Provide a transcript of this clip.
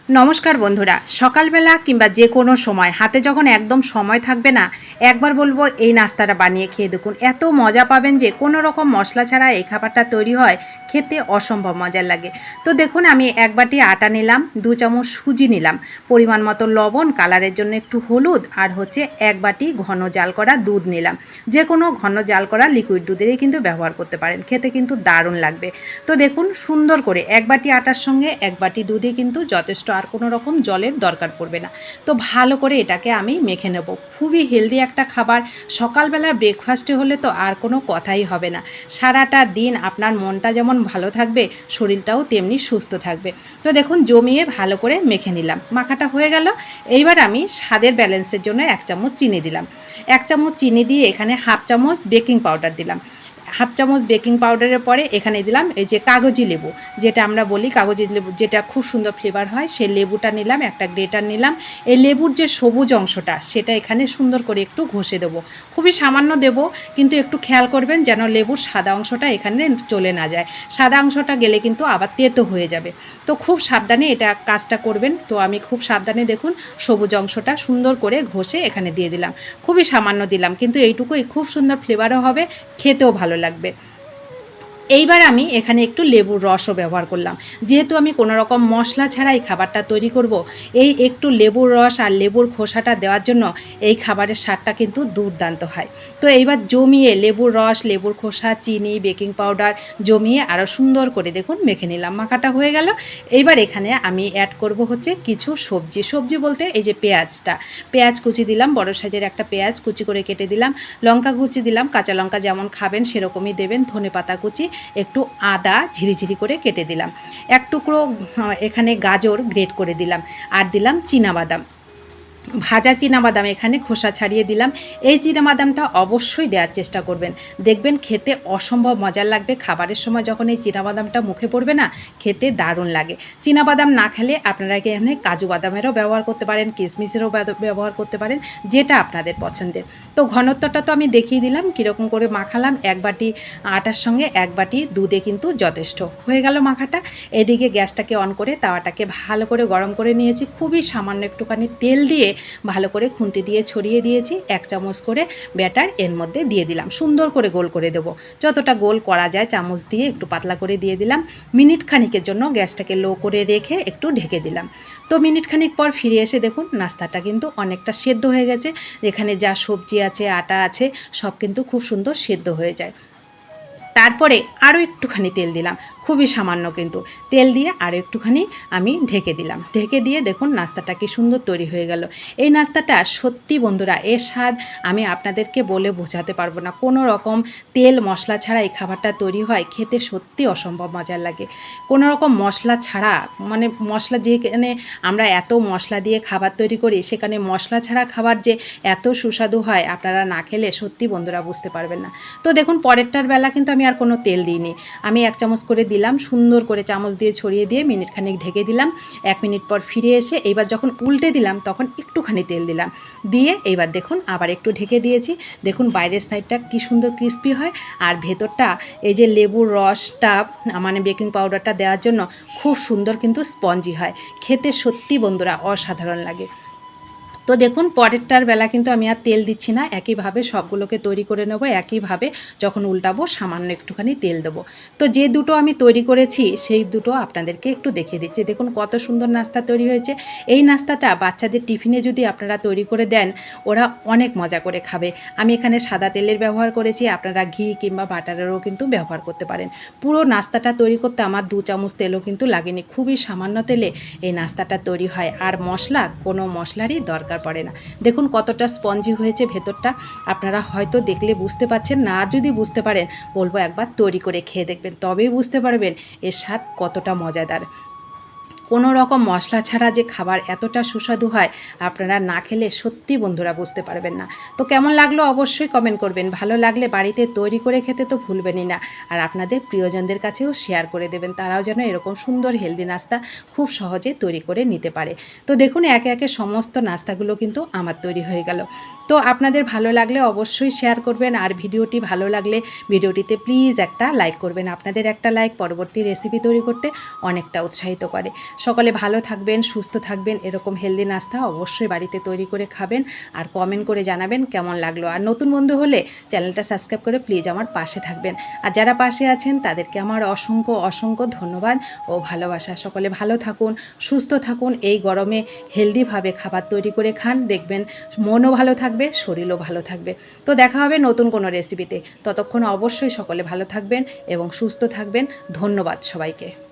নমস্কার বন্ধুরা, সকালবেলা কিংবা যে কোনো সময় হাতে যখন একদম সময় থাকবে না, একবার বলবো এই নাস্তাটা বানিয়ে খেয়ে দেখুন। এত মজা পাবেন যে কোনো রকম মশলা ছাড়া এই খাবারটা তৈরি হয়, খেতে অসম্ভব মজার লাগে। তো দেখুন, আমি এক বাটি আটা নিলাম, 2 চামচ সুজি নিলাম, পরিমাণ মতো লবণ, কালারের জন্য একটু হলুদ, আর হচ্ছে এক বাটি ঘন জাল করা দুধ নিলাম। যে কোনো ঘন জাল করা লিকুইড দুধেরই কিন্তু ব্যবহার করতে পারেন, খেতে কিন্তু দারুণ লাগবে। তো দেখুন, সুন্দর করে এক বাটি আটার সঙ্গে এক বাটি দুধে কিন্তু যথেষ্ট, আর কোনো রকম জলের দরকার পড়বে না। তো ভালো করে এটাকে আমি মেখে নেব। খুবই হেলদি একটা খাবার, সকালবেলা ব্রেকফাস্টে হলে তো আর কোনো কথাই হবে না। সারাটা দিন আপনার মনটা যেমন ভালো থাকবে, শরীরটাও তেমনি সুস্থ থাকবে। তো দেখুন, জমিয়ে ভালো করে মেখে নিলাম। মাখাটা হয়ে গেল। এইবার আমি স্বাদের ব্যালেন্সের জন্য 1 চামচ চিনি দিলাম। 1 চামচ চিনি দিয়ে এখানে হাফ চামচ বেকিং পাউডার দিলাম। হাফ চামচ বেকিং পাউডারের পরে এখানে দিলাম এই যে কাগজি লেবু, যেটা আমরা বলি কাগজি লেবু, যেটা খুব সুন্দর ফ্লেভার হয়, সেই লেবুটা নিলাম, একটা গ্রেটার নিলাম। এই লেবুর যে সবুজ অংশটা, সেটা এখানে সুন্দর করে একটু ঘষে দেবো। খুবই সামান্য দেবো, কিন্তু একটু খেয়াল করবেন যেন লেবুর সাদা অংশটা এখানে চলে না যায়। সাদা অংশটা গেলে কিন্তু আবার তেতো হয়ে যাবে। তো খুব সাবধানে এটা কাজটা করবেন। তো আমি খুব সাবধানে দেখুন সবুজ অংশটা সুন্দর করে ঘষে এখানে দিয়ে দিলাম। খুবই সামান্য দিলাম, কিন্তু এইটুকুই খুব সুন্দর ফ্লেভারও হবে, খেতেও ভালো লাগবে। এইবার আমি এখানে একটু লেবুর রসও ব্যবহার করলাম। যেহেতু আমি কোনো রকম মশলা ছাড়াই খাবারটা তৈরি করব, এই একটু লেবুর রস আর লেবুর খোসাটা দেওয়ার জন্য এই খাবারের স্বাদটা কিন্তু দুর্দান্ত হয়। তো এইবার জমিয়ে লেবুর রস, লেবুর খোসা, চিনি, বেকিং পাউডার জমিয়ে আরও সুন্দর করে দেখুন মেখে নিলাম। মাখাটা হয়ে গেল। এইবার এখানে আমি অ্যাড করব হচ্ছে কিছু সবজি। সবজি বলতে এই যে পেঁয়াজ কুচি দিলাম, বড় সাইজের একটা পেঁয়াজ কুচি করে কেটে দিলাম। লঙ্কা কুচি দিলাম, কাঁচা লঙ্কা যেমন খাবেন সেরকমই দেবেন। ধনেপাতা কুচি, একটু আদা ঝিরিঝিরি করে কেটে দিলাম। এক টুকরো এখানে গাজর গ্রেট করে দিলাম। আর দিলাম চীনাবাদাম, ভাজা চীনাবাদাম এখানে খোসা ছাড়িয়ে দিলাম। এই চীনাবাদামটা অবশ্যই দেওয়ার চেষ্টা করবেন, দেখবেন খেতে অসম্ভব মজার লাগবে। খাবারের সময় যখন এই চীনাবাদামটা মুখে পড়বে না, খেতে দারুণ লাগে। চীনাবাদাম না খেলে আপনারা এখানে কাজু বাদামেরও ব্যবহার করতে পারেন, কিশমিশেরও ব্যবহার করতে পারেন, যেটা আপনাদের পছন্দের। তো ঘনত্বটা তো আমি দেখিয়ে দিলাম কীরকম করে মাখালাম। এক বাটি আটার সঙ্গে এক বাটি দুধে কিন্তু যথেষ্ট হয়ে গেল মাখাটা। এদিকে গ্যাসটাকে অন করে তাওয়াটাকে ভালো করে গরম করে নিয়েছি। খুবই সামান্য একটুখানি তেল দিয়ে ভালো করে খুন্তি দিয়ে ছড়িয়ে দিয়েছি। 1 চামচ করে ব্যাটার এর মধ্যে দিয়ে দিলাম। সুন্দর করে গোল করে দেবো, যতটা গোল করা যায় চামচ দিয়ে একটু পাতলা করে দিয়ে দিলাম। মিনিট খানিকের জন্য গ্যাসটাকে লো করে রেখে একটু ঢেকে দিলাম। তো মিনিট খানিক পর ফিরে এসে দেখুন নাস্তাটা কিন্তু অনেকটা সেদ্ধ হয়ে গেছে। এখানে যা সবজি আছে, আটা আছে, সব কিন্তু খুব সুন্দর সেদ্ধ হয়ে যায়। তারপরে আরও একটুখানি তেল দিলাম, খুবই সামান্য কিন্তু তেল দিয়ে আরও একটুখানি আমি ঢেকে দিলাম। ঢেকে দিয়ে দেখুন নাস্তাটা কি সুন্দর তৈরি হয়ে গেল। এই নাস্তাটা সত্যি বন্ধুরা, এর স্বাদ আমি আপনাদেরকে বলে বোঝাতে পারবো না। কোনো রকম তেল মশলা ছাড়া এই খাবারটা তৈরি হয়, খেতে সত্যি অসম্ভব মজার লাগে। কোনো রকম মশলা ছাড়া, মানে মশলা যেখানে আমরা এত মশলা দিয়ে খাবার তৈরি করি, সেখানে মশলা ছাড়া খাবার যে এত সুস্বাদু হয়, আপনারা না খেলে সত্যি বন্ধুরা বুঝতে পারবেন না। তো দেখুন পরেরটার বেলা কিন্তু আমি আর কোনো তেল দিইনি। আমি 1 চামচ করে দিলাম, সুন্দর করে চামচ দিয়ে ছড়িয়ে দিয়ে মিনিট খানিক ঢেকে দিলাম। 1 মিনিট পর ফিরে এসে এইবার যখন উল্টে দিলাম, তখন একটুখানি তেল দিলাম। দিয়ে এইবার দেখুন আবার একটু ঢেকে দিয়েছি। দেখুন বাইরের সাইডটা কি সুন্দর ক্রিস্পি হয়, আর ভেতরটা এই যে লেবুর রসটা, মানে বেকিং পাউডারটা দেওয়ার জন্য খুব সুন্দর কিন্তু স্পঞ্জি হয়। খেতে সত্যি বন্ধুরা অসাধারণ লাগে। তো দেখুন পরেরটার বেলা কিন্তু আমি আর তেল দিচ্ছি না, একইভাবে সবগুলোকে তৈরি করে নেব। একইভাবে যখন উল্টাবো সামান্য একটুখানি তেল দেবো। তো যে দুটো আমি তৈরি করেছি সেই দুটো আপনাদেরকে একটু দেখিয়ে দিচ্ছি। দেখুন কত সুন্দর নাস্তা তৈরি হয়েছে। এই নাস্তাটা বাচ্চাদের টিফিনে যদি আপনারা তৈরি করে দেন, ওরা অনেক মজা করে খাবে। আমি এখানে সাদা তেলের ব্যবহার করেছি, আপনারা ঘি কিংবা বাটারেরও কিন্তু ব্যবহার করতে পারেন। পুরো নাস্তাটা তৈরি করতে আমার 2 চামচ তেলও কিন্তু লাগেনি। খুবই সামান্য তেলে এই নাস্তাটা তৈরি হয়, আর মশলা কোনো মশলারই দরকার পড়ে না। দেখুন কতটা স্পঞ্জি হয়েছে ভেতরটা। আপনারা হয়তো দেখলে বুঝতে পারছেন না, আর যদি বুঝতে পারেন বলবো একবার তৈরি করে খেয়ে দেখবেন, তবেই বুঝতে পারবেন এর স্বাদ কতটা মজাদার। কোনো রকম মশলা ছাড়া যে খাবার এতটা সুস্বাদু হয়, আপনারা না খেলে সত্যি বন্ধুরা বুঝতে পারবেন না। তো কেমন লাগলো অবশ্যই কমেন্ট করবেন। ভালো লাগলে বাড়িতে তৈরি করে খেতে তো ভুলবেনই না, আর আপনাদের প্রিয়জনদের কাছেও শেয়ার করে দেবেন, তারাও যেন এরকম সুন্দর হেলদি নাস্তা খুব সহজে তৈরি করে নিতে পারে। তো দেখুন একে একে সমস্ত নাস্তাগুলো কিন্তু আমার তৈরি হয়ে গেল। তো আপনাদের ভালো লাগলে অবশ্যই শেয়ার করবেন, আর ভিডিওটি ভালো লাগলে ভিডিওটিতে প্লিজ একটা লাইক করবেন। আপনাদের একটা লাইক পরবর্তী রেসিপি তৈরি করতে অনেকটা উৎসাহিত করে। সকলে ভালো থাকবেন, সুস্থ থাকবেন। এরকম হেলদি নাস্তা অবশ্যই বাড়িতে তৈরি করে খাবেন আর কমেন্ট করে জানাবেন কেমন লাগলো। আর নতুন বন্ধু হলে চ্যানেলটা সাবস্ক্রাইব করে প্লিজ আমার পাশে থাকবেন। আর যারা পাশে আছেন তাদেরকে আমার অসংখ্য অসংখ্য ধন্যবাদ ও ভালোবাসা। সকলে ভালো থাকুন, সুস্থ থাকুন। এই গরমে হেলদিভাবে খাবার তৈরি করে খান, দেখবেন মনও ভালো থাকবে, শরীরও ভালো থাকবে। তো দেখা হবে নতুন কোনো রেসিপিতে। ততক্ষণ অবশ্যই সকলে ভালো থাকবেন এবং সুস্থ থাকবেন। ধন্যবাদ সবাইকে।